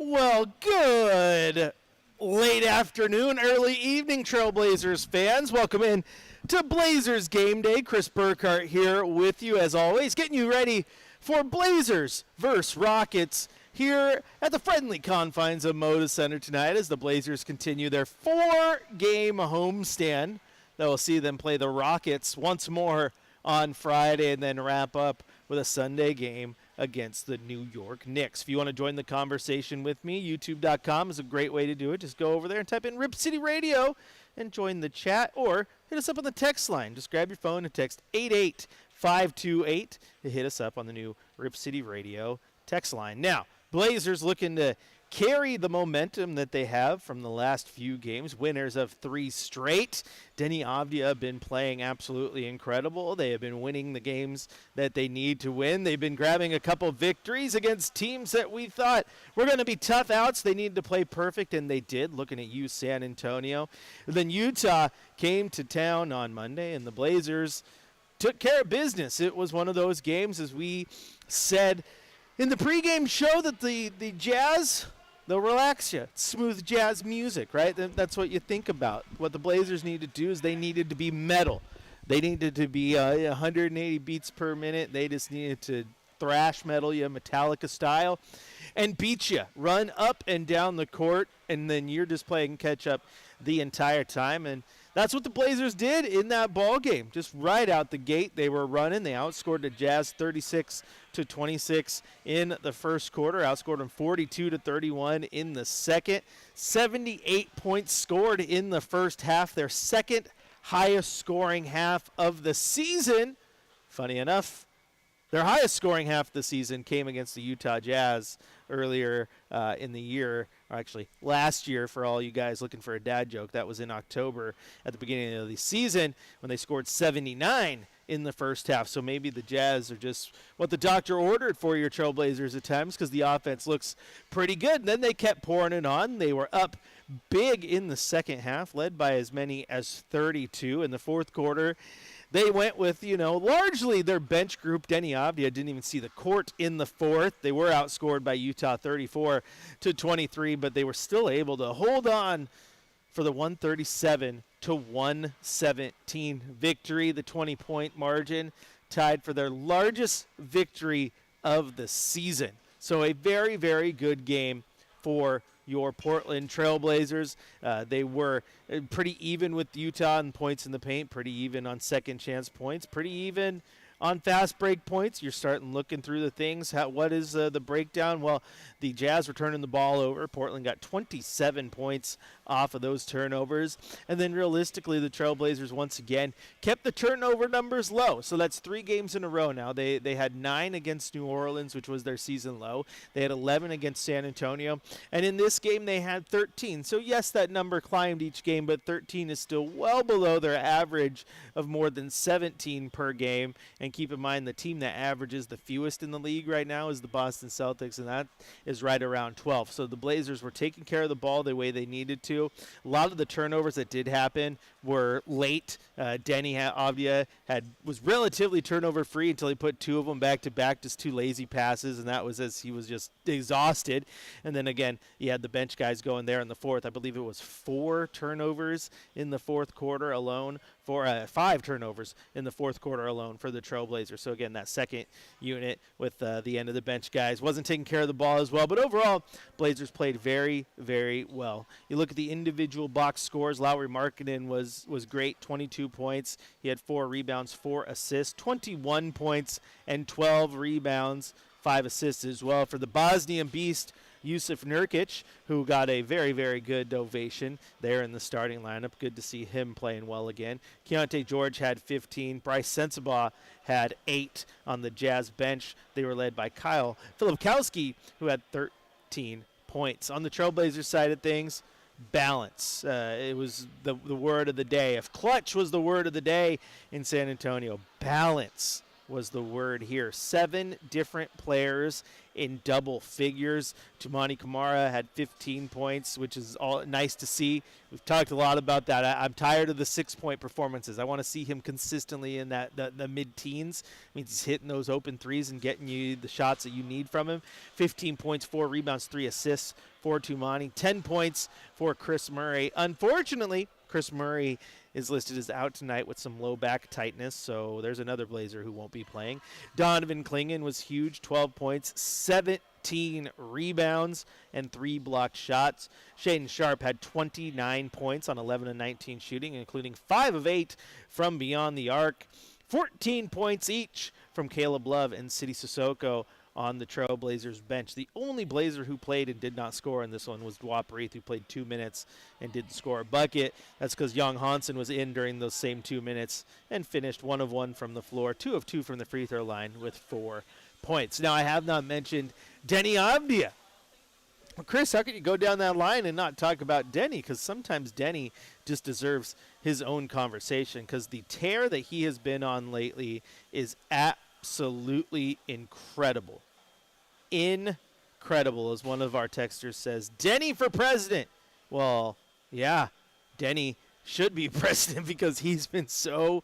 Well, good late afternoon, early evening, Trailblazers fans. Welcome in to Blazers Game Day. Chris Burkhardt here with you as always, getting you ready for Blazers versus Rockets here at the friendly confines of Moda Center tonight as the Blazers continue their 4-game homestand that will see them play the Rockets once more on Friday and then wrap up with a Sunday game against the New York Knicks. If you want to join the conversation with me, youtube.com is a great way to do it. Just go over there and type in Rip City Radio and join the chat, or hit us up on the text line. Just grab your phone and text 88528 to hit us up on the new Rip City Radio text line. Now, Blazers looking to carry the momentum that they have from the last few games, winners of 3 straight. Deni Avdija have been playing absolutely incredible. They have been winning the games that they need to win. They've been grabbing a couple victories against teams that we thought were going to be tough outs. They needed to play perfect, and they did, looking at you, San Antonio. And then Utah came to town on Monday, and the Blazers took care of business. It was one of those games, as we said in the pregame show, that the Jazz, they'll relax you. Smooth jazz music, right? That's what you think about. What the Blazers needed to do is they needed to be metal. They needed to be 180 beats per minute. They just needed to thrash metal you, Metallica style, and beat you. Run up and down the court, and then you're just playing catch up the entire time. And that's what the Blazers did in that ball game. Just right out the gate, they were running. They outscored the Jazz 36-26 in the first quarter. Outscored them 42-31 in the second. 78 points scored in the first half. Their second highest scoring half of the season. Funny enough, their highest scoring half of the season came against the Utah Jazz earlier in the year, or actually last year for all you guys looking for a dad joke. That was in October at the beginning of the season when they scored 79 in the first half. So maybe the Jazz are just what the doctor ordered for your Trailblazers at times, because the offense looks pretty good. And then they kept pouring it on. They were up big in the second half, led by as many as 32 in the fourth quarter. They went with, largely their bench group. Deni Avdija didn't even see the court in the fourth. They were outscored by Utah 34-23, but they were still able to hold on for the 137-117 victory. The 20-point margin tied for their largest victory of the season. So a very, very good game for your Portland Trailblazers. They were pretty even with Utah in points in the paint, pretty even on second chance points, pretty even on fast break points. You're starting looking through the things. What is the breakdown? Well, the Jazz were turning the ball over. Portland got 27 points off of those turnovers. And then realistically, the Trailblazers once again kept the turnover numbers low. So that's 3 games in a row now. They had 9 against New Orleans, which was their season low. They had 11 against San Antonio. And in this game, they had 13. So yes, that number climbed each game, but 13 is still well below their average of more than 17 per game. And keep in mind, the team that averages the fewest in the league right now is the Boston Celtics, and that is right around 12. So the Blazers were taking care of the ball the way they needed to. A lot of the turnovers that did happen were late. Deni Avdija was relatively turnover-free until he put 2 of them back-to-back, just 2 lazy passes, and that was as he was just exhausted. And then again, you had the bench guys going there in the fourth. I believe it was 4 turnovers in the fourth quarter alone. 5 turnovers in the fourth quarter alone for the Trailblazers. So again, that second unit with the end of the bench guys wasn't taking care of the ball as well. But overall, Blazers played very, very well. You look at the individual box scores. Lauri Markkanen was great, 22 points. He had 4 rebounds, 4 assists, 21 points and 12 rebounds, 5 assists as well. For the Bosnian Beast, Jusuf Nurkic, who got a very, very good ovation there in the starting lineup. Good to see him playing well again. Keontae George had 15. Bryce Sensabaugh had 8 on the Jazz bench. They were led by Kyle Filipkowski, who had 13 points. On the Trailblazers side of things, balance. It was the word of the day. If clutch was the word of the day in San Antonio, balance was the word here. 7 different players in double figures. Tumani Kamara had 15 points, which is all nice to see. We've talked a lot about that. I'm tired of the 6-point performances. I want to see him consistently in that the mid-teens. Means he's hitting those open threes and getting you the shots that you need from him. 15 points, 4 rebounds, 3 assists for Tumani. 10 points for Chris Murray. Unfortunately, Chris Murray is listed as out tonight with some low back tightness, so there's another Blazer who won't be playing. Donovan Clingan was huge, 12 points, 17 rebounds, and 3 blocked shots. Shaden Sharp had 29 points on 11 of 19 shooting, including 5 of 8 from beyond the arc. 14 points each from Caleb Love and Sidy Cissoko on the Trailblazers bench. The only Blazer who played and did not score in this one was Dwap Reith, who played 2 minutes and didn't score a bucket. That's because Young Hansen was in during those same 2 minutes and finished 1 of 1 from the floor, 2 of 2 from the free throw line with 4 points. Now, I have not mentioned Denny Avdia. Well, Chris, how can you go down that line and not talk about Denny? Because sometimes Denny just deserves his own conversation, because the tear that he has been on lately is absolutely incredible. Incredible, as one of our texters says. Denny for president. Well, yeah, Denny should be president because he's been so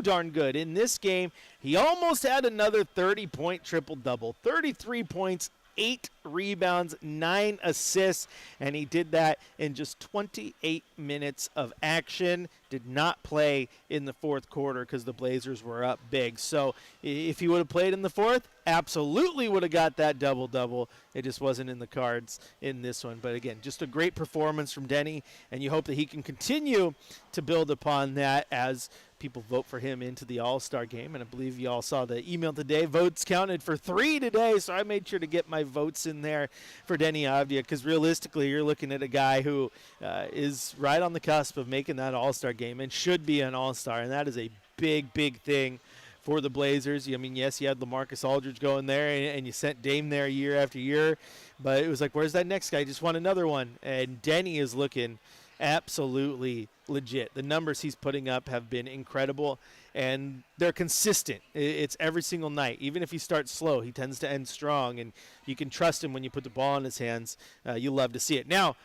darn good. In this game, he almost had another 30-point triple-double. 33 points, 8 rebounds, 9 assists, and he did that in just 28 minutes of action. Did not play in the fourth quarter because the Blazers were up big. So if he would have played in the fourth, absolutely would have got that double-double. It just wasn't in the cards in this one. But again, just a great performance from Denny, and you hope that he can continue to build upon that as people vote for him into the All-Star game. And I believe you all saw the email today. Votes counted for 3 today, so I made sure to get my votes in there for Denny Avdia, because realistically you're looking at a guy who is right on the cusp of making that All-Star game and should be an All-Star, and that is a big thing for the Blazers. I mean, yes, you had LaMarcus Aldridge going there, and you sent Dame there year after year, but it was like, where's that next guy? Just want another one. And Denny is looking absolutely legit. The numbers he's putting up have been incredible, and they're consistent. It's every single night. Even if he starts slow, he tends to end strong, and you can trust him when you put the ball in his hands. You love to see it. Now,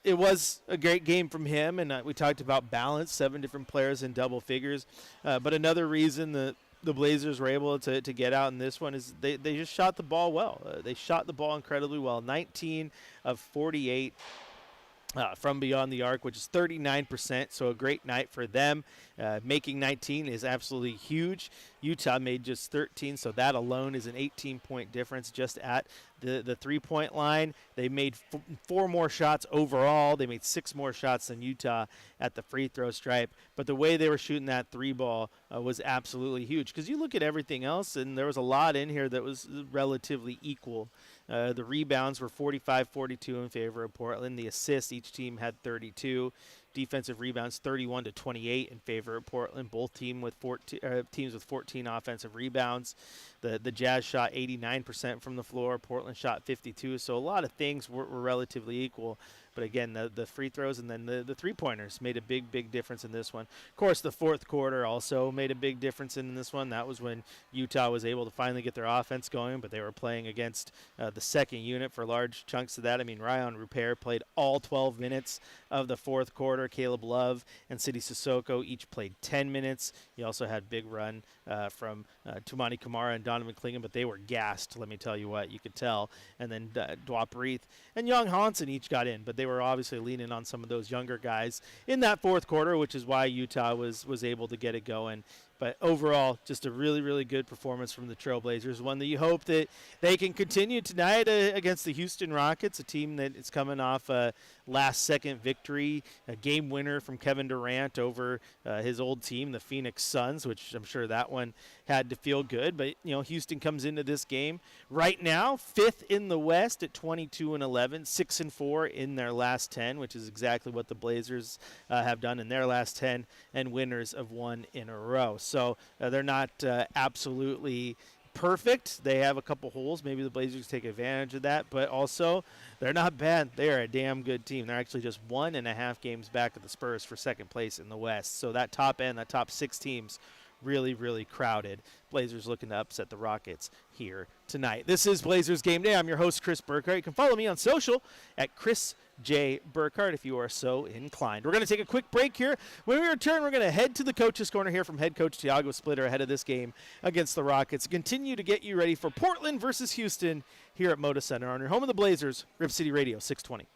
it was a great game from him, and we talked about balance, 7 different players in double figures. But another reason that the Blazers were able to get out in this one is they just shot the ball well. They shot the ball incredibly well. 19 of 48 from beyond the arc, which is 39%, so a great night for them. Making 19 is absolutely huge. Utah made just 13, so that alone is an 18-point difference just at the three-point line. They made 4 more shots overall. They made 6 more shots than Utah at the free throw stripe. But the way they were shooting that 3 ball was absolutely huge, because you look at everything else, and there was a lot in here that was relatively equal. The rebounds were 45-42 in favor of Portland. The assists, each team had 32. Defensive rebounds, 31-28 in favor of Portland. Both teams with 14 offensive rebounds. The Jazz shot 89% from the floor. Portland shot 52. So a lot of things were relatively equal. But again, the free throws and then the three-pointers made a big difference in this one. Of course, the fourth quarter also made a big difference in this one. That was when Utah was able to finally get their offense going, but they were playing against the second unit for large chunks of that. I mean, Ryan Rupert played all 12 minutes of the fourth quarter. Caleb Love and Sidy Cissoko each played 10 minutes. You also had big run from Tumani Kamara and Donovan Clingan, but they were gassed, let me tell you what. You could tell. And then Dwap Reith and Young Hansen each got in, but they were obviously leaning on some of those younger guys in that fourth quarter, which is why Utah was able to get it going. But overall, just a really good performance from the Trailblazers, one that you hope that they can continue tonight against the Houston Rockets, a team that is coming off a last-second victory, a game winner from Kevin Durant over his old team, the Phoenix Suns, which I'm sure that one had to feel good. But, you know, Houston comes into this game right now, 5th in the West at 22-11, 6-4 in their last 10, which is exactly what the Blazers have done in their last 10, and winners of 1 in a row. So they're not absolutely perfect. They have a couple holes. Maybe the Blazers take advantage of that, but also they're not bad. They're a damn good team. They're actually just 1.5 games back of the Spurs for second place in the West. So that top end, that top 6 teams really, really crowded. Blazers looking to upset the Rockets here tonight. This is Blazers Game Day. I'm your host, Chris Burkhardt. You can follow me on social at Chris J. Burkhardt if you are so inclined. We're going to take a quick break here. When we return, we're going to head to the coach's corner here from head coach Tiago Splitter ahead of this game against the Rockets. Continue to get you ready for Portland versus Houston here at Moda Center on your home of the Blazers, Rip City Radio 620.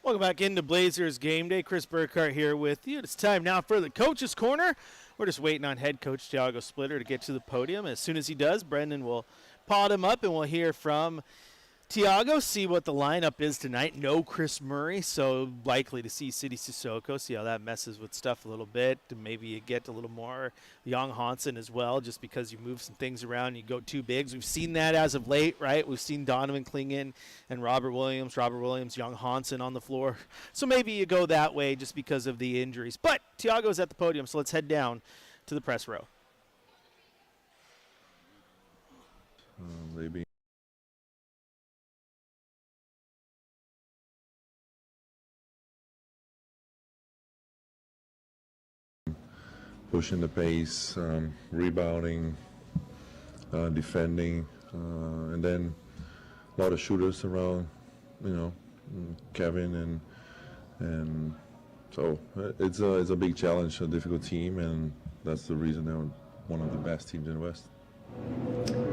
Welcome back into Blazers Game Day. Chris Burkhardt here with you. It's time now for the Coach's Corner. We're just waiting on head coach Tiago Splitter to get to the podium. As soon as he does, Brendan will pod him up, and we'll hear from Tiago, see what the lineup is tonight. No Chris Murray, so likely to see City Sissoko. See how that messes with stuff a little bit. And maybe you get a little more Young Hansen as well, just because you move some things around. You go two bigs. We've seen that as of late, right? We've seen Donovan Klingen and Robert Williams, Young Hansen on the floor. So maybe you go that way just because of the injuries. But Tiago's at the podium, so let's head down to the press row. Maybe. Pushing the pace, rebounding, defending, and then a lot of shooters around, Kevin, and so it's a big challenge, a difficult team, and that's the reason they're one of the best teams in the West.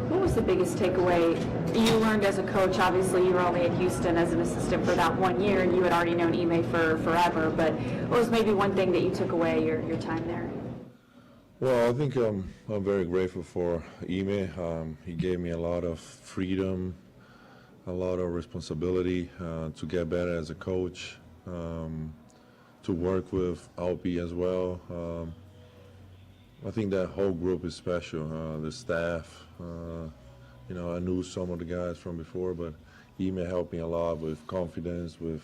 What was the biggest takeaway you learned as a coach? Obviously, you were only at Houston as an assistant for that 1 year, and you had already known Ime for forever, but what was maybe one thing that you took away your time there? Well, I think I'm very grateful for Ime. He gave me a lot of freedom, a lot of responsibility to get better as a coach, to work with Alpi as well. I think that whole group is special. The staff, I knew some of the guys from before, but Ime helped me a lot with confidence, with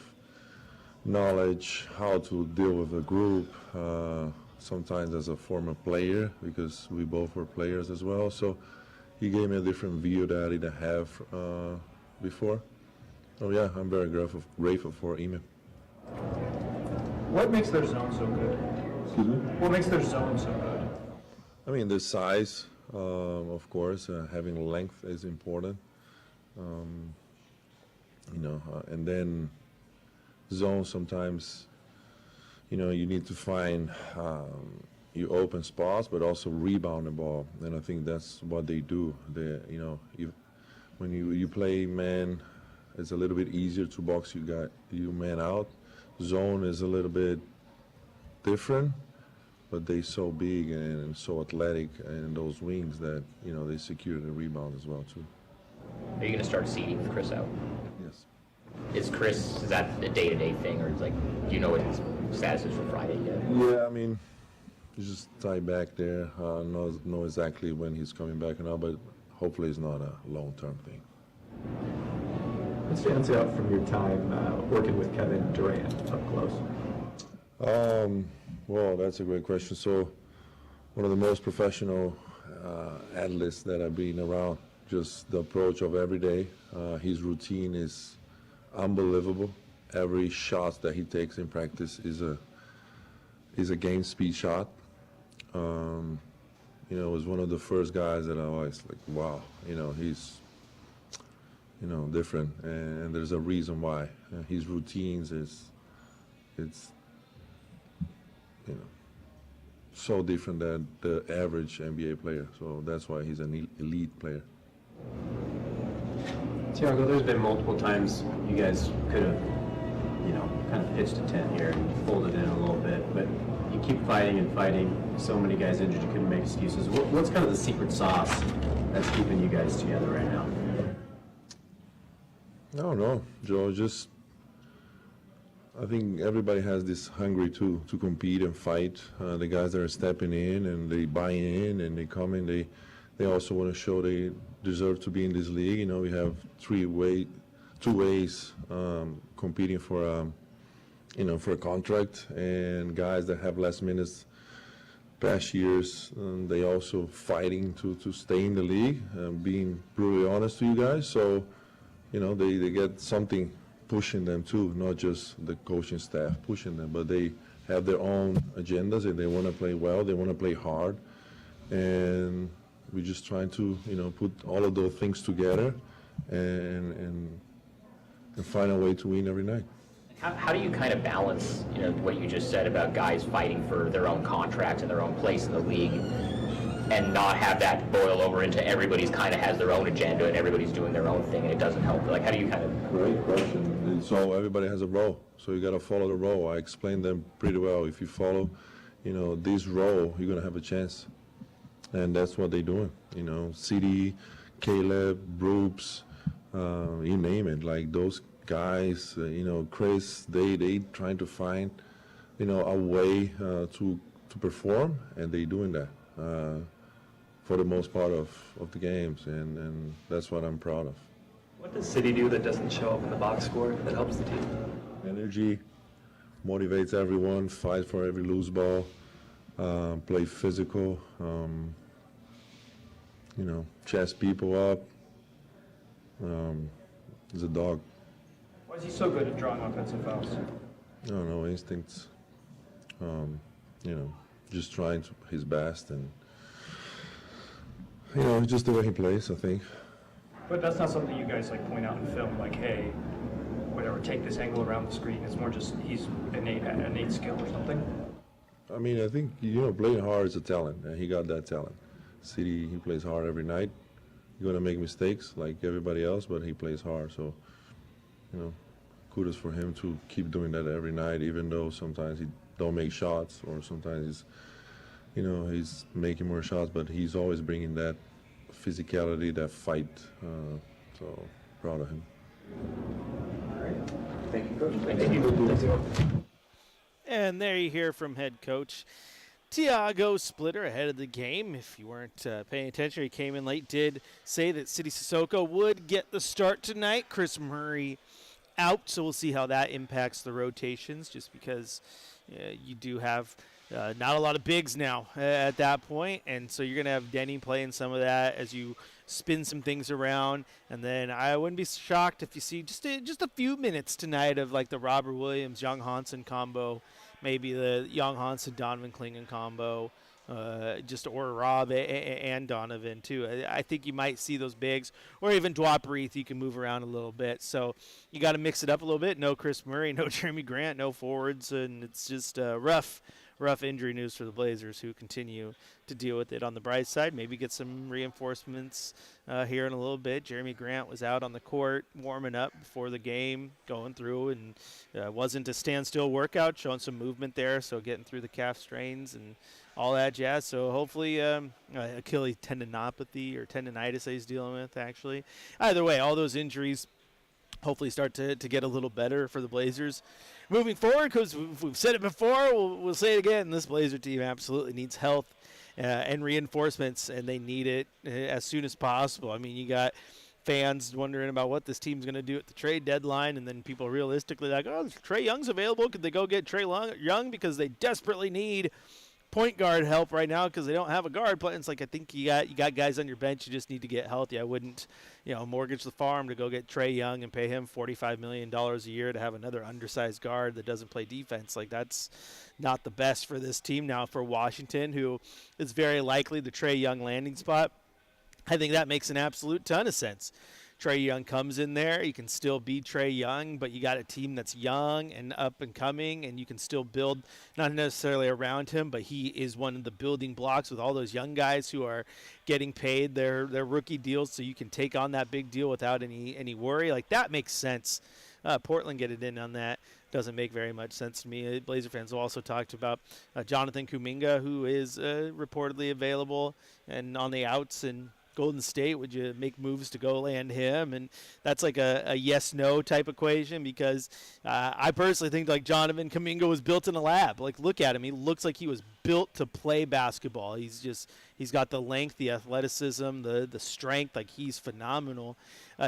knowledge, how to deal with a group. Sometimes as a former player, because we both were players as well. So he gave me a different view that I didn't have before. Oh yeah, I'm very grateful for Ime. What makes their zone so good? Excuse me? What makes their zone so good? I mean, the size, of course, having length is important. And then zone sometimes, you need to find you open spots, but also rebound the ball, and I think that's what they do. When you play man, it's a little bit easier to box you man out. Zone is a little bit different, but they're so big and so athletic, and those wings that they secure the rebound as well too. Are you going to start seeding with Chris out? Yes. Is that a day-to-day thing, or do you know what his status is for Friday yet? Yeah, I mean, he's just tied back there. Know exactly when he's coming back or not, but hopefully it's not a long-term thing. What stands out from your time working with Kevin Durant up close? Well, that's a great question. So, one of the most professional athletes that I've been around. Just the approach of every day. His routine is unbelievable. Every shot that he takes in practice is a game speed shot. Was one of the first guys that I was like, wow, he's different, and there's a reason why. His routines it's so different than the average NBA player. So that's why he's an elite player. Tiago, there's been multiple times you guys could have, kind of pitched a tent here and folded in a little bit, but you keep fighting and fighting. So many guys injured, you couldn't make excuses. What's kind of the secret sauce that's keeping you guys together right now? I don't know, Joe. I think everybody has this hungry to compete and fight. The guys that are stepping in and they buy in and they come in, they also want to show they deserve to be in this league. We have two ways competing for for a contract, and guys that have less minutes past years, they also fighting to stay in the league. Being brutally honest to you guys, so they get something pushing them too, not just the coaching staff pushing them, but they have their own agendas and they want to play well, they want to play hard, and we're just trying to put all of those things together and find a way to win every night. How do you kind of balance, what you just said about guys fighting for their own contract and their own place in the league, and not have that boil over into everybody's kind of has their own agenda and everybody's doing their own thing and it doesn't help? How do you kind of... Great question. So everybody has a role, so you got to follow the role. I explained them pretty well. If you follow, this role, you're going to have a chance. And that's what they're doing. CD, Caleb, Brooks, you name it. Like those guys, Chris, they trying to find, a way to perform, and they doing that for the most part of the games, and that's what I'm proud of. What does City do that doesn't show up in the box score that helps the team? Energy, motivates everyone, fight for every loose ball, play physical, chase people up. He's a dog. Why is he so good at drawing offensive fouls? I don't know, instincts. Just trying his best, and just the way he plays, I think. But that's not something you guys like point out in film, like, hey, whatever, take this angle around the screen. It's more just he's innate skill or something. I mean, I think playing hard is a talent, and he got that talent. City, he plays hard every night. He's gonna make mistakes like everybody else, but he plays hard. So, kudos for him to keep doing that every night, even though sometimes he don't make shots, or sometimes he's making more shots, but he's always bringing that physicality, that fight. So proud of him. Thank you, Coach. Thank you. And there you hear from head coach Tiago Splitter ahead of the game. If you weren't paying attention, he came in late, did say that City Sissoko would get the start tonight. Chris Murray out, so we'll see how that impacts the rotations, just because you do have not a lot of bigs now at that point, and so you're going to have Denny playing some of that as you spin some things around. And then I wouldn't be shocked if you see just a few minutes tonight of like the Robert Williams, Young Hansen combo, maybe the Young Hansen, Donovan Klingen combo, or Rob and Donovan too. I think you might see those bigs, or even Dwaparith, you can move around a little bit. So you got to mix it up a little bit. No Chris Murray, no Jeremy Grant, no forwards, and it's just rough injury news for the Blazers, who continue to deal with it. On the bright side, maybe get some reinforcements here in a little bit. Jeremy Grant was out on the court warming up before the game, going through, and wasn't a standstill workout, showing some movement there, so getting through the calf strains and all that jazz. So hopefully Achilles tendinopathy or tendinitis that he's dealing with, actually. Either way, all those injuries hopefully start to get a little better for the Blazers moving forward, because we've said it before, we'll say it again, this Blazer team absolutely needs health and reinforcements, and they need it as soon as possible. I mean, you got fans wondering about what this team's going to do at the trade deadline, and then people realistically like, oh, Trae Young's available. Could they go get Trae Young because they desperately need point guard help right now because they don't have a guard. But it's like, I think you got guys on your bench. You just need to get healthy. I wouldn't, mortgage the farm to go get Trae Young and pay him $45 million a year to have another undersized guard that doesn't play defense. Like, that's not the best for this team now. For Washington, who is very likely the Trae Young landing spot, I think that makes an absolute ton of sense. Trae Young comes in there, you can still be Trae Young, but you got a team that's young and up and coming, and you can still build not necessarily around him, but he is one of the building blocks with all those young guys who are getting paid their rookie deals, so you can take on that big deal without any worry. Like, that makes sense. Portland get it in on that. Doesn't make very much sense to me. Blazer fans have also talked about Jonathan Kuminga, who is reportedly available and on the outs, and Golden State, would you make moves to go land him? And that's like a yes-no type equation, because I personally think like Jonathan Kuminga was built in a lab. Like, look at him. He looks like he was built to play basketball. He's got the length, the athleticism, the strength. Like, he's phenomenal.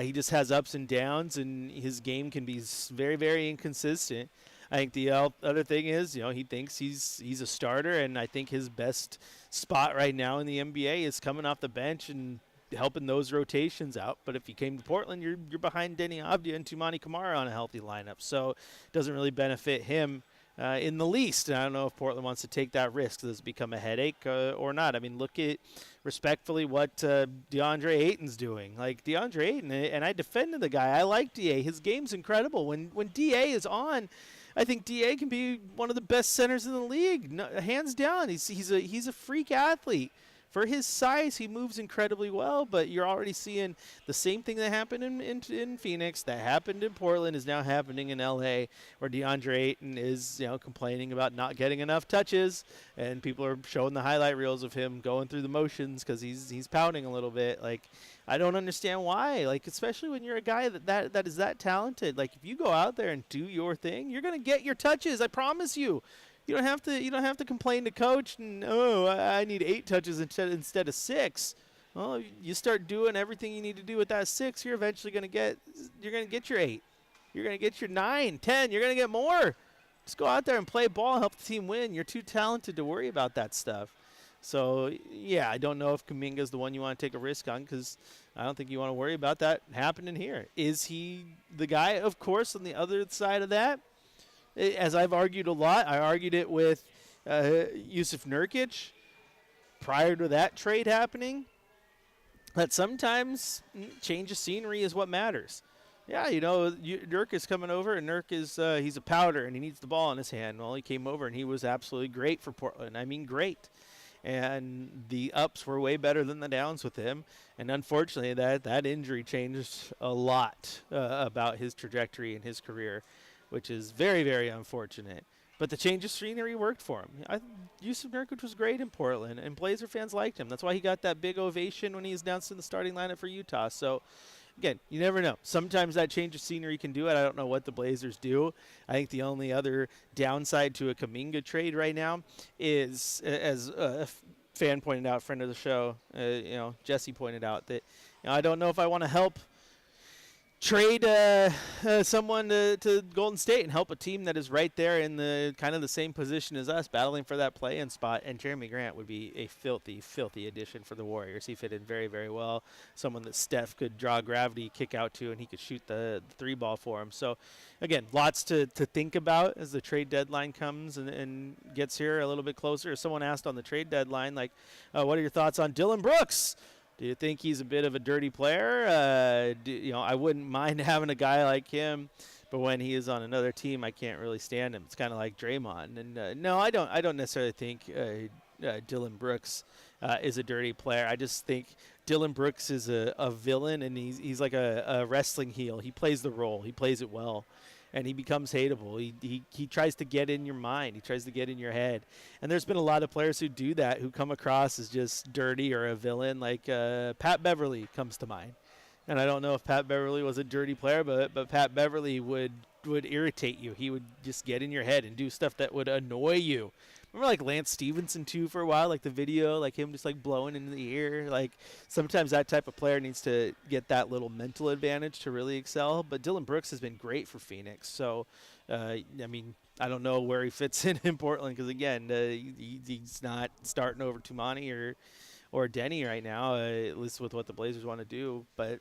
He just has ups and downs, and his game can be very, very inconsistent. I think the other thing is, he thinks he's a starter, and I think his best spot right now in the NBA is coming off the bench and helping those rotations out. But if you came to Portland, you're behind Denny Avdia and Tumani Kamara on a healthy lineup, so it doesn't really benefit him in the least. And I don't know if Portland wants to take that risk. Does it become a headache or not? I mean, look at respectfully what DeAndre Ayton's doing. Like, DeAndre Ayton, and I defended the guy. I like DA. His game's incredible. When DA is on, I think DA can be one of the best centers in the league, hands down. He's a freak athlete for his size, he moves incredibly well, but you're already seeing the same thing that happened in Phoenix, that happened in Portland, is now happening in LA, where DeAndre Ayton is, complaining about not getting enough touches, and people are showing the highlight reels of him going through the motions because he's pouting a little bit. Like, I don't understand why. Like, especially when you're a guy that is that talented. Like, if you go out there and do your thing, you're gonna get your touches. I promise you. You don't have to complain to coach and I need 8 touches instead of 6. Well, you start doing everything you need to do with that 6, you're eventually gonna get your 8. You're gonna get your 9, 10. You're gonna get more. Just go out there and play ball, help the team win. You're too talented to worry about that stuff. So yeah, I don't know if Kuminga's the one you want to take a risk on, because I don't think you want to worry about that happening here. Is he the guy? Of course. On the other side of that, as I've argued a lot, I argued it with Yusuf Nurkic prior to that trade happening, that sometimes change of scenery is what matters. Yeah, Nurk is coming over, and Nurk is he's a powder, and he needs the ball in his hand. Well, he came over, and he was absolutely great for Portland. I mean, great. And the ups were way better than the downs with him. And unfortunately, that injury changed a lot about his trajectory in his career, which is very, very unfortunate. But the change of scenery worked for him. Yusuf Nurkic was great in Portland, and Blazer fans liked him. That's why he got that big ovation when he was announced in the starting lineup for Utah. So, again, you never know. Sometimes that change of scenery can do it. I don't know what the Blazers do. I think the only other downside to a Kuminga trade right now is, as a fan pointed out, friend of the show, Jesse pointed out, that I don't know if I want to help trade someone to Golden State and help a team that is right there in the kind of the same position as us, battling for that play-in spot. And Jeremy Grant would be a filthy, filthy addition for the Warriors. He fit in very, very well. Someone that Steph could draw gravity, kick out to, and he could shoot the 3-ball for him. So, again, lots to think about as the trade deadline comes and gets here a little bit closer. Someone asked on the trade deadline, like, what are your thoughts on Dylan Brooks? Do you think he's a bit of a dirty player? I wouldn't mind having a guy like him, but when he is on another team, I can't really stand him. It's kind of like Draymond. And no, I don't necessarily think Dylan Brooks is a dirty player. I just think Dylan Brooks is a villain, and he's like a wrestling heel. He plays the role. He plays it well. And he becomes hateable. He tries to get in your mind. He tries to get in your head. And there's been a lot of players who do that, who come across as just dirty or a villain. Like Pat Beverly comes to mind. And I don't know if Pat Beverly was a dirty player, but Pat Beverly would irritate you. He would just get in your head and do stuff that would annoy you. Remember, like, Lance Stevenson, too, for a while? Like, the video, like, him just, like, blowing into the ear. Like, sometimes that type of player needs to get that little mental advantage to really excel. But Dylan Brooks has been great for Phoenix. So, I mean, I don't know where he fits in Portland because, again, he's not starting over Tumani or Denny right now, at least with what the Blazers want to do. But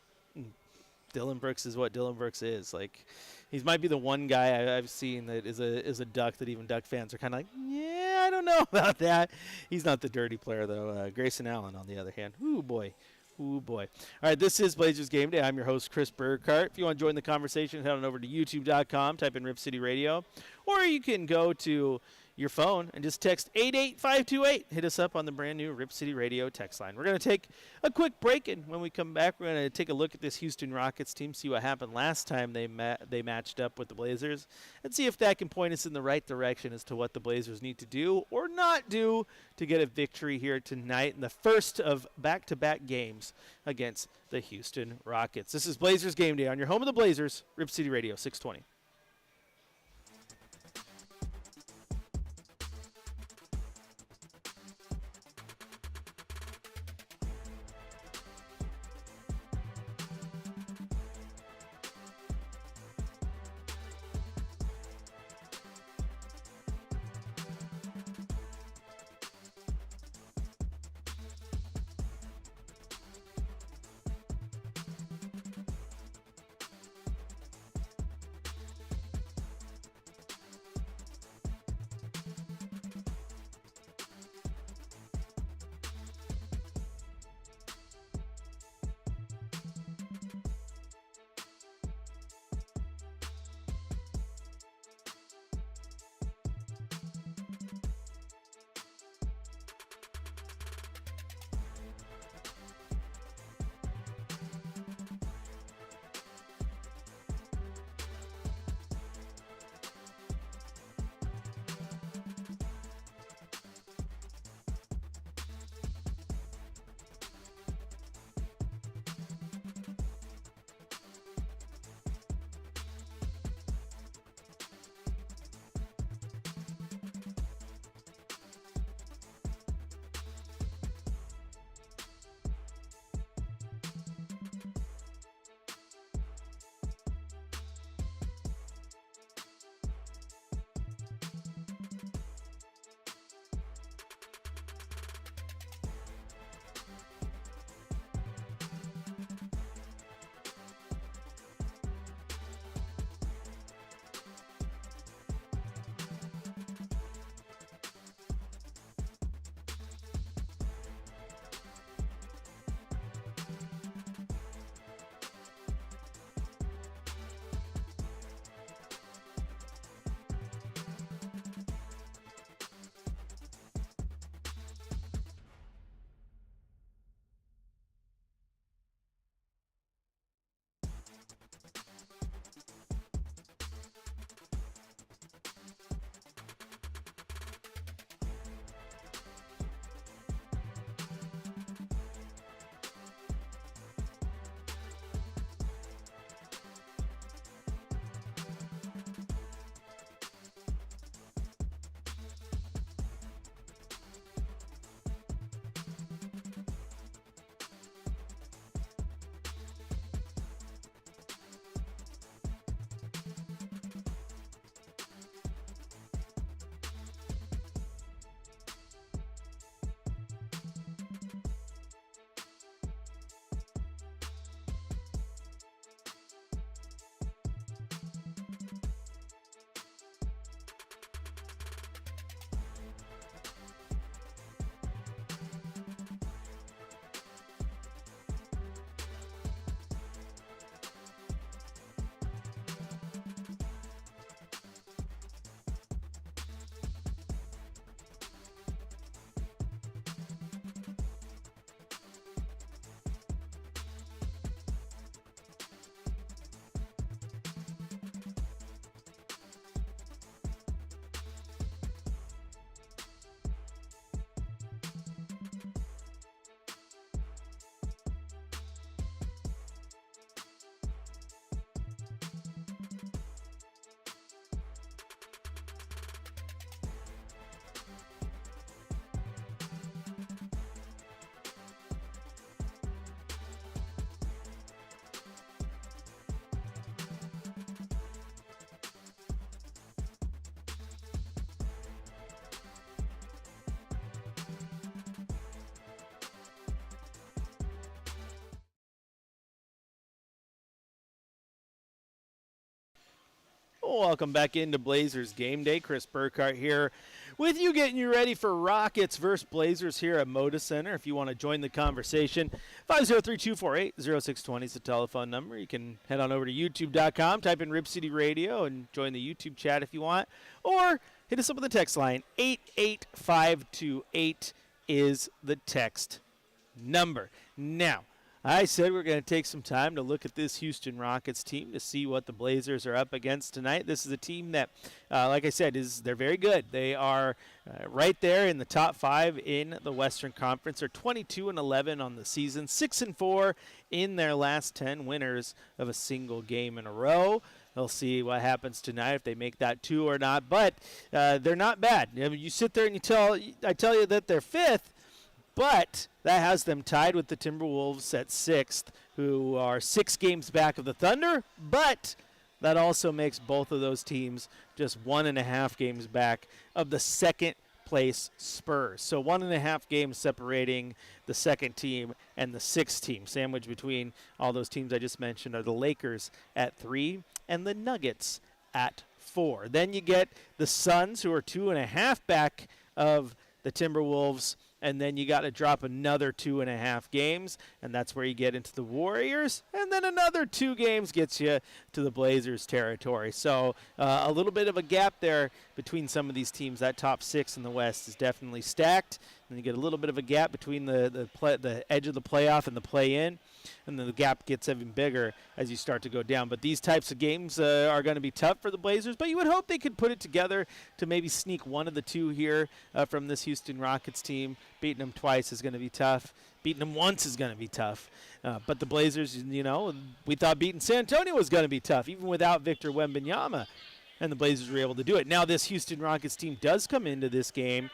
Dylan Brooks is what Dylan Brooks is. Like, he might be the one guy I've seen that is a Duck that even Duck fans are kind of like, yeah, I don't know about that. He's not the dirty player, though. Grayson Allen, on the other hand. Ooh, boy. Ooh, boy. All right, this is Blazers Game Day. I'm your host, Chris Burkhardt. If you want to join the conversation, head on over to youtube.com, type in Rip City Radio, or you can go to your phone and just text 88528. Hit us up on the brand new Rip City Radio text line. We're going to take a quick break, and when we come back, we're going to take a look at this Houston Rockets team, see what happened last time they matched up with the Blazers, and see if that can point us in the right direction as to what the Blazers need to do or not do to get a victory here tonight in the first of back-to-back games against the Houston Rockets. This is Blazers Game Day on your home of the Blazers, Rip City Radio 620. Welcome back into Blazers Game Day. Chris Burkhardt here with you, getting you ready for Rockets versus Blazers here at Moda Center. If you want to join the conversation, 503-248-0620 is the telephone number. You can head on over to youtube.com, type in Rip City Radio, and join the YouTube chat if you want. Or hit us up with the text line. 88528 is the text number. Now, I said we're going to take some time to look at this Houston Rockets team to see what the Blazers are up against tonight. This is a team that, like I said, they're very good. They are right there in the top 5 in the Western Conference. They're 22-11 on the season, 6-4 in their last 10 winners of a single game in a row. We'll see what happens tonight if they make that 2 or not, but they're not bad. I mean, you sit there and I tell you that they're 5th, but that has them tied with the Timberwolves at 6th, who are 6 games back of the Thunder. But that also makes both of those teams just 1.5 games back of the second-place Spurs. So 1.5 games separating the second team and the 6th team. Sandwiched between all those teams I just mentioned are the Lakers at 3 and the Nuggets at 4. Then you get the Suns, who are 2.5 back of the Timberwolves. And then you got to drop another 2.5 games, and that's where you get into the Warriors. And then another 2 games gets you to the Blazers territory. So a little bit of a gap there between some of these teams. That top 6 in the West is definitely stacked. And you get a little bit of a gap between the edge of the playoff and the play-in. And then the gap gets even bigger as you start to go down. But these types of games are going to be tough for the Blazers. But you would hope they could put it together to maybe sneak one of the 2 here from this Houston Rockets team. Beating them twice is going to be tough. Beating them once is going to be tough. But the Blazers, we thought beating San Antonio was going to be tough, even without Victor Wembanyama. And the Blazers were able to do it. Now this Houston Rockets team does come into this game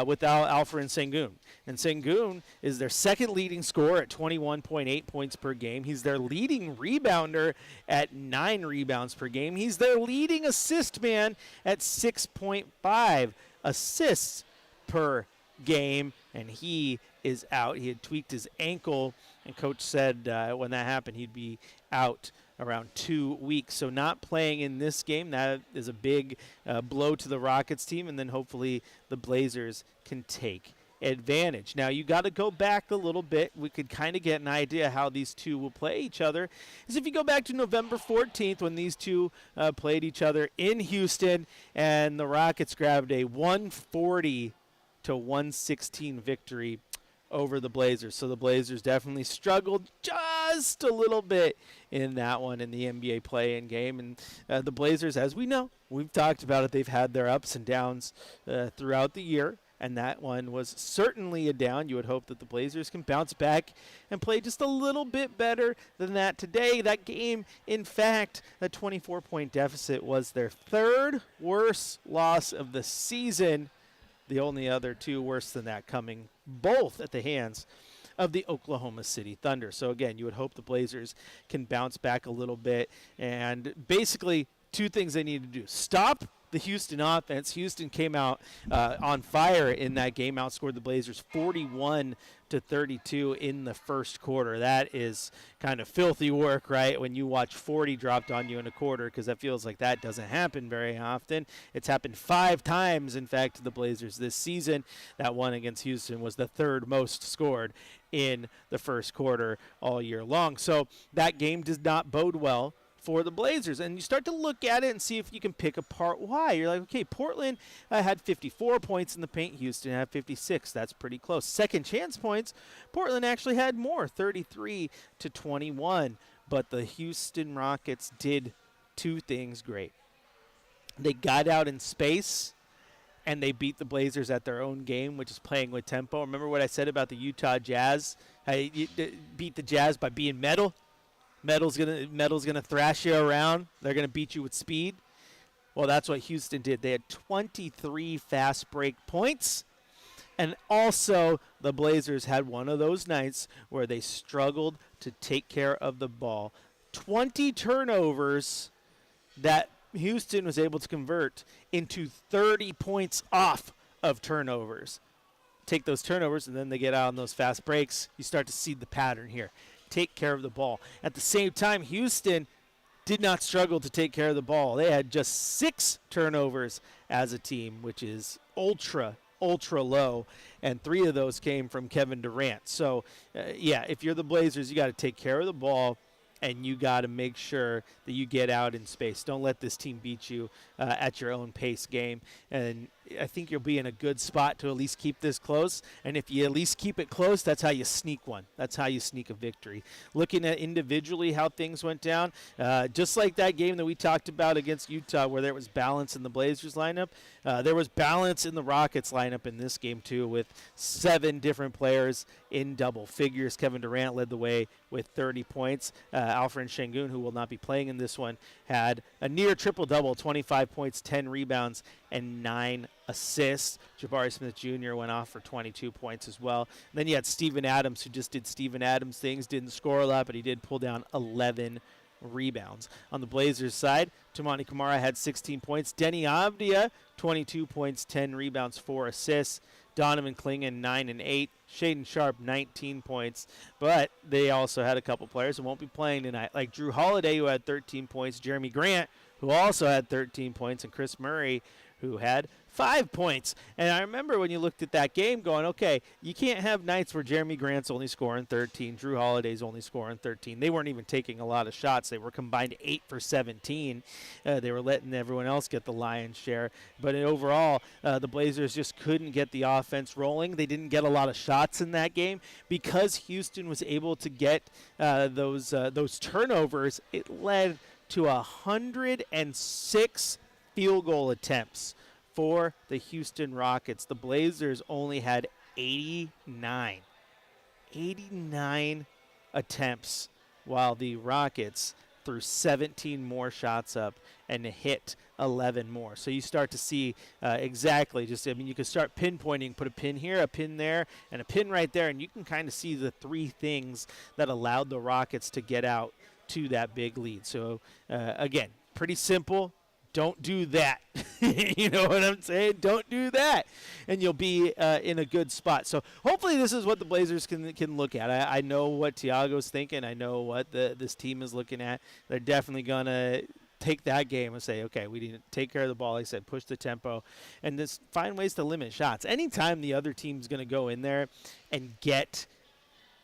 without Alfred Sengun. And Sengun is their second leading scorer at 21.8 points per game. He's their leading rebounder at 9 rebounds per game. He's their leading assist man at 6.5 assists per game. And he is out. He had tweaked his ankle, and coach said when that happened he'd be out around 2 weeks. So not playing in this game, that is a big blow to the Rockets team, and then hopefully the Blazers can take advantage. Now you got to go back a little bit. We could kind of get an idea how these two will play each other. Is if you go back to November 14th when these two played each other in Houston, and the Rockets grabbed a 140-116 victory over the Blazers. So the Blazers definitely struggled just a little bit in that one in the NBA play-in game. And the Blazers, as we know, we've talked about it, they've had their ups and downs throughout the year. And that one was certainly a down. You would hope that the Blazers can bounce back and play just a little bit better than that today. That game, in fact, that 24-point deficit was their 3rd worst loss of the season. The only other 2 worse than that coming both at the hands of the Oklahoma City Thunder. So again, you would hope the Blazers can bounce back a little bit. And basically 2 things they need to do. Stop the Houston offense. Houston came out on fire in that game, outscored the Blazers 41-32 in the first quarter. That is kind of filthy work, right? When you watch 40 dropped on you in a quarter, because that feels like that doesn't happen very often. It's happened 5 times, in fact, to the Blazers this season. That one against Houston was the 3rd most scored in the first quarter all year long. So that game does not bode well for the Blazers. And you start to look at it and see if you can pick apart why. You're like, okay, Portland had 54 points in the paint. Houston had 56. That's pretty close. Second chance points, Portland actually had more, 33-21. But the Houston Rockets did 2 things great. They got out in space, and they beat the Blazers at their own game, which is playing with tempo. Remember what I said about the Utah Jazz? You beat the Jazz by being metal. Metal's gonna thrash you around. They're gonna beat you with speed. Well, that's what Houston did. They had 23 fast break points, and also the Blazers had one of those nights where they struggled to take care of the ball. 20 turnovers that Houston was able to convert into 30 points off of turnovers. Take those turnovers, and then they get out on those fast breaks. You start to see the pattern here. Take care of the ball. At the same time, Houston did not struggle to take care of the ball. They had just 6 turnovers as a team, which is ultra low, and 3 of those came from Kevin Durant. So, yeah, if you're the Blazers, you got to take care of the ball, and you got to make sure that you get out in space. Don't let this team beat you at your own pace game. And I think you'll be in a good spot to at least keep this close. And if you at least keep it close, that's how you sneak one. That's how you sneak a victory. Looking at individually how things went down, just like that game that we talked about against Utah where there was balance in the Blazers lineup, there was balance in the Rockets lineup in this game too, with 7 different players in double figures. Kevin Durant led the way with 30 points. Alfred Şengün, who will not be playing in this one, had a near triple-double, 25 points, 10 rebounds, and 9 assists. Jabari Smith Jr. went off for 22 points as well. And then you had Steven Adams, who just did Steven Adams things, didn't score a lot, but he did pull down 11 rebounds. On the Blazers side, Toumani Camara had 16 points. Denny Avdia, 22 points, 10 rebounds, 4 assists. Donovan Clingan, 9 and 8. Shaedon Sharpe, 19 points. But they also had a couple players who won't be playing tonight, like Drew Holiday, who had 13 points, Jeremy Grant, who also had 13 points, and Chris Murray, who had 5 points. And I remember when you looked at that game going, okay, you can't have nights where Jeremy Grant's only scoring 13, Drew Holiday's only scoring 13. They weren't even taking a lot of shots. They were combined 8 for 17. They were letting everyone else get the lion's share. But overall, the Blazers just couldn't get the offense rolling. They didn't get a lot of shots in that game. Because Houston was able to get those turnovers, it led to 106 field goal attempts for the Houston Rockets. The Blazers only had 89 attempts, while the Rockets threw 17 more shots up and hit 11 more. So you start to see exactly you can start pinpointing, put a pin here, a pin there, and a pin right there, and you can kind of see the 3 things that allowed the Rockets to get out to that big lead. So, again, pretty simple. Don't do that. You know what I'm saying? Don't do that. And you'll be in a good spot. So hopefully this is what the Blazers can look at. I know what Tiago's thinking. I know what this team is looking at. They're definitely going to take that game and say, okay, we need to take care of the ball. Like I said, push the tempo and just find ways to limit shots. Anytime the other team's going to go in there and get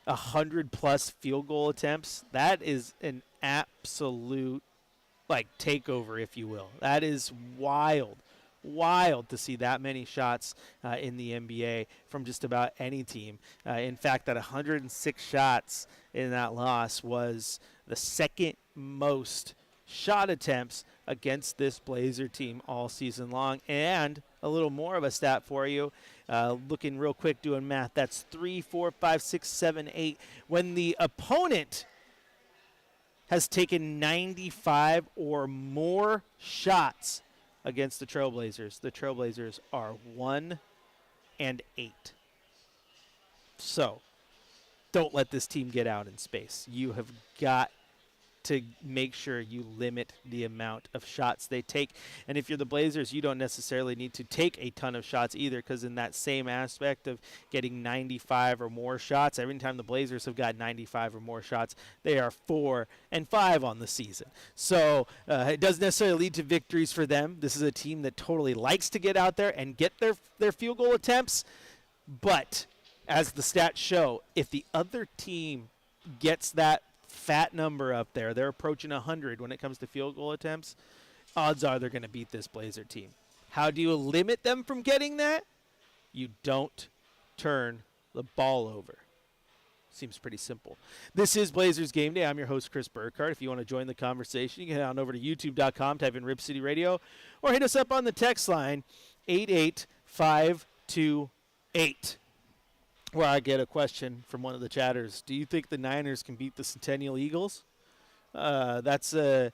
100+ field goal attempts, that is an absolute takeover, if you will. That is wild to see that many shots in the NBA from just about any team. In fact, that 106 shots in that loss was the second most shot attempts against this Blazer team all season long. And a little more of a stat for you, looking real quick, doing math, that's 3, 4, 5, 6, 7, 8. When the opponent has taken 95 or more shots against the Trailblazers are 1 and 8. So, don't let this team get out in space. You have got to make sure you limit the amount of shots they take. And if you're the Blazers, you don't necessarily need to take a ton of shots either, because in that same aspect of getting 95 or more shots, every time the Blazers have got 95 or more shots, they are 4 and 5 on the season. So it doesn't necessarily lead to victories for them. This is a team that totally likes to get out there and get their field goal attempts. But as the stats show, if the other team gets that fat number up there, they're approaching 100 when it comes to field goal attempts, odds are they're going to beat this Blazer team. How do you limit them from getting that? You don't turn the ball over. Seems pretty simple. This is Blazers Game Day. I'm your host, Chris Burkhardt. If you want to join the conversation, you can head on over to youtube.com, type in Rip City Radio, or hit us up on the text line, 88528. Where I get a question from one of the chatters. Do you think the Niners can beat the Centennial Eagles? That's a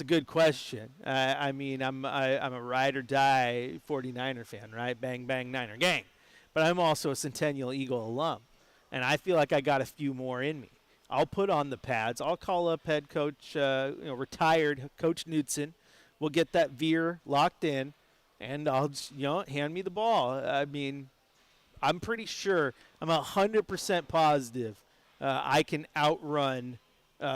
good question. I mean, I'm a ride or die 49er fan, right? Bang bang Niner gang. But I'm also a Centennial Eagle alum, and I feel like I got a few more in me. I'll put on the pads. I'll call up head coach, retired Coach Knudsen. We'll get that veer locked in, and I'll just, hand me the ball. I mean, I'm pretty sure, I'm 100% positive I can outrun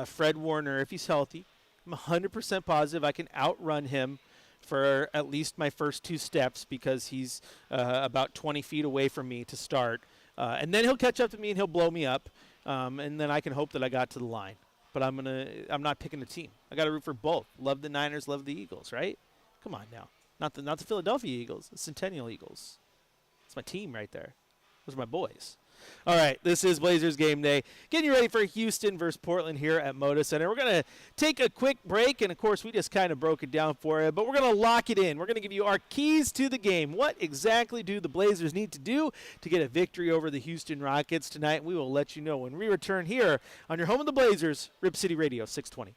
Fred Warner, if he's healthy, I'm 100% positive I can outrun him for at least my first 2 steps because he's about 20 feet away from me to start. And then he'll catch up to me and he'll blow me up. And then I can hope that I got to the line. But I'm not picking a team. I got to root for both. Love the Niners, love the Eagles, right? Come on now. Not the Philadelphia Eagles, the Centennial Eagles. It's my team right there. Those are my boys. All right, this is Blazers Game Day. Getting you ready for Houston versus Portland here at Moda Center. We're going to take a quick break, and, of course, we just kind of broke it down for you, but we're going to lock it in. We're going to give you our keys to the game. What exactly do the Blazers need to do to get a victory over the Houston Rockets tonight? We will let you know when we return here on your home of the Blazers, Rip City Radio 620.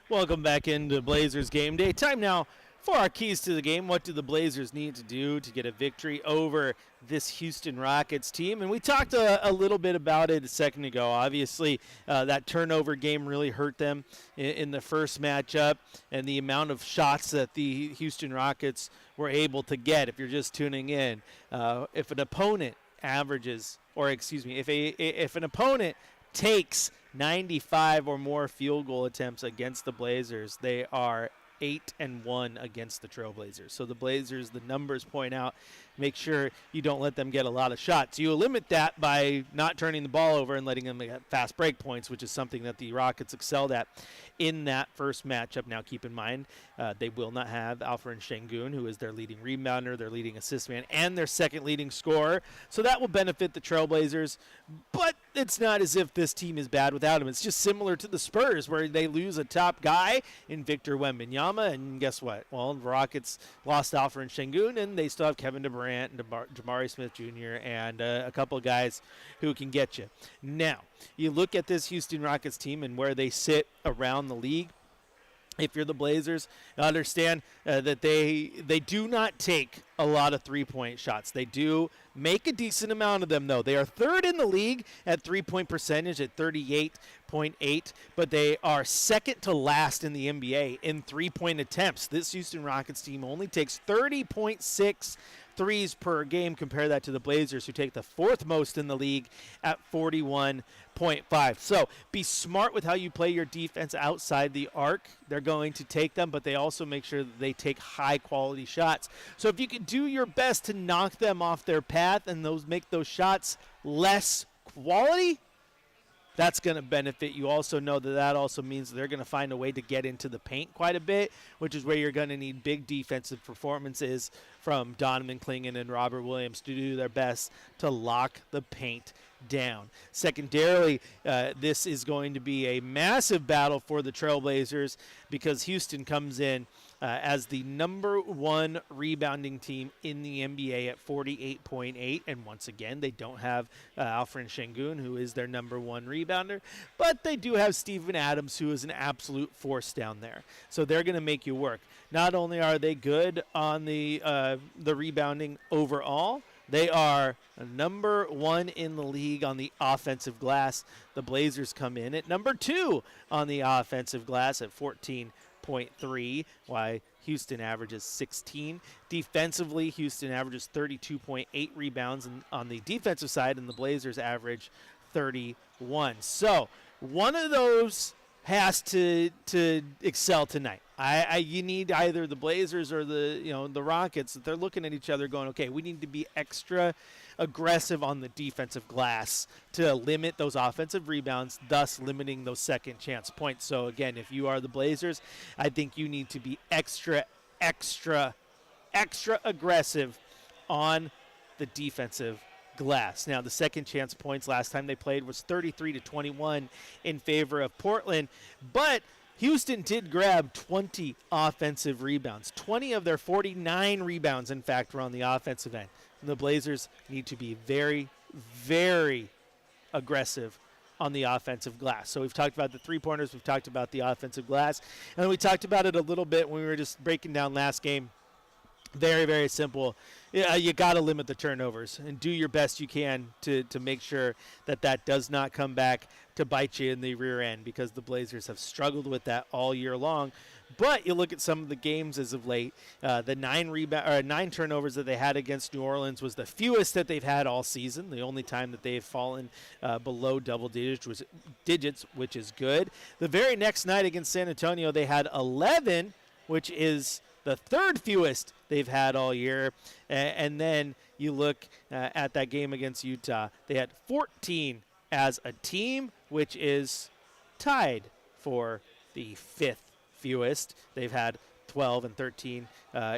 Welcome back into Blazers Game Day. Time now for our keys to the game. What do the Blazers need to do to get a victory over this Houston Rockets team? And we talked a little bit about it a second ago. Obviously, that turnover game really hurt them in the first matchup, and the amount of shots that the Houston Rockets were able to get. If you're just tuning in, if an opponent averages, or excuse me, if an opponent takes 95 or more field goal attempts against the Blazers, they are 8-1 against the Trailblazers. So the Blazers, the numbers point out, make sure you don't let them get a lot of shots. You limit that by not turning the ball over and letting them get fast break points, which is something that the Rockets excelled at in that first matchup. Now keep in mind, they will not have Alperen Şengün, who is their leading rebounder, their leading assist man, and their second leading scorer. So that will benefit the Trailblazers, but it's not as if this team is bad without him. It's just similar to the Spurs, where they lose a top guy in Victor Wembanyama, and guess what? Well, the Rockets lost Alperen Şengün, and they still have Kevin Durant and Jabari Smith Jr. and a couple of guys who can get you. Now, you look at this Houston Rockets team and where they sit around the league. If you're the Blazers, understand that they do not take a lot of three-point shots. They do make a decent amount of them, though. They are third in the league at three-point percentage at 38.8, but they are second to last in the NBA in three-point attempts. This Houston Rockets team only takes 30.6 threes per game. Compare that to the Blazers, who take the fourth most in the league at 41.5. So be smart with how you play your defense outside the arc. They're going to take them, but they also make sure that they take high-quality shots. So if you can do your best to knock them off their path and make those shots less quality, that's going to benefit you. Also know that also means they're going to find a way to get into the paint quite a bit, which is where you're going to need big defensive performances from Donovan Clingan and Robert Williams to do their best to lock the paint down. Secondarily, this is going to be a massive battle for the Trailblazers because Houston comes in as the number one rebounding team in the NBA at 48.8. And once again, they don't have Alperen Şengün, who is their number one rebounder, but they do have Steven Adams, who is an absolute force down there. So they're going to make you work. Not only are they good on the rebounding overall, they are number one in the league on the offensive glass. The Blazers come in at number two on the offensive glass at 14.3, while Houston averages 16. Defensively, Houston averages 32.8 rebounds on the defensive side, and the Blazers average 31. So one of those has to excel tonight. You need either the Blazers or the Rockets. They're looking at each other going, okay, we need to be extra aggressive on the defensive glass to limit those offensive rebounds, thus limiting those second chance points. So again, if you are the Blazers, I think you need to be extra aggressive on the defensive glass. Now, the second chance points last time they played was 33-21 in favor of Portland, but Houston did grab 20 offensive rebounds. 20 of their 49 rebounds, in fact, were on the offensive end. And the Blazers need to be very, very aggressive on the offensive glass. So we've talked about the three-pointers, we've talked about the offensive glass, and then we talked about it a little bit when we were just breaking down last game. Very, very simple. You got to limit the turnovers and do your best you can to make sure that does not come back to bite you in the rear end, because the Blazers have struggled with that all year long. But you look at some of the games as of late, the 9 turnovers that they had against New Orleans was the fewest that they've had all season. The only time that they've fallen below double digits, which is good. The very next night against San Antonio, they had 11, which is the third fewest they've had all year. And then you look at that game against Utah. They had 14 as a team, which is tied for the fifth fewest. They've had 12 and 13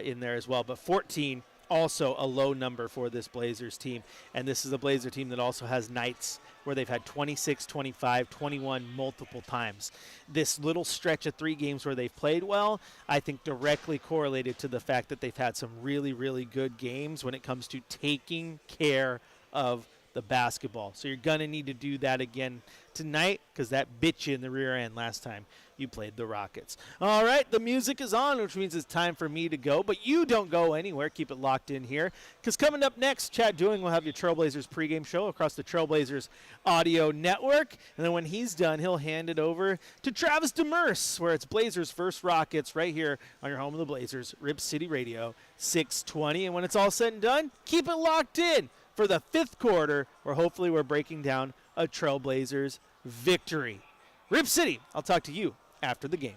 in there as well, but 14 also a low number for this Blazers team. And this is a Blazer team that also has nights where they've had 26, 25, 21 multiple times. This little stretch of 3 games where they've played well, I think directly correlated to the fact that they've had some really, really good games when it comes to taking care of the basketball. So you're going to need to do that again tonight because that bit you in the rear end last time you played the Rockets. All right, the music is on, which means it's time for me to go. But you don't go anywhere. Keep it locked in here because coming up next, Chad Doing will have your Trailblazers pregame show across the Trailblazers audio network. And then when he's done, he'll hand it over to Travis Demers, where it's Blazers versus Rockets right here on your home of the Blazers, Rip City Radio 620. And when it's all said and done, keep it locked in for the fifth quarter, where hopefully we're breaking down a Trailblazers victory. Rip City, I'll talk to you after the game.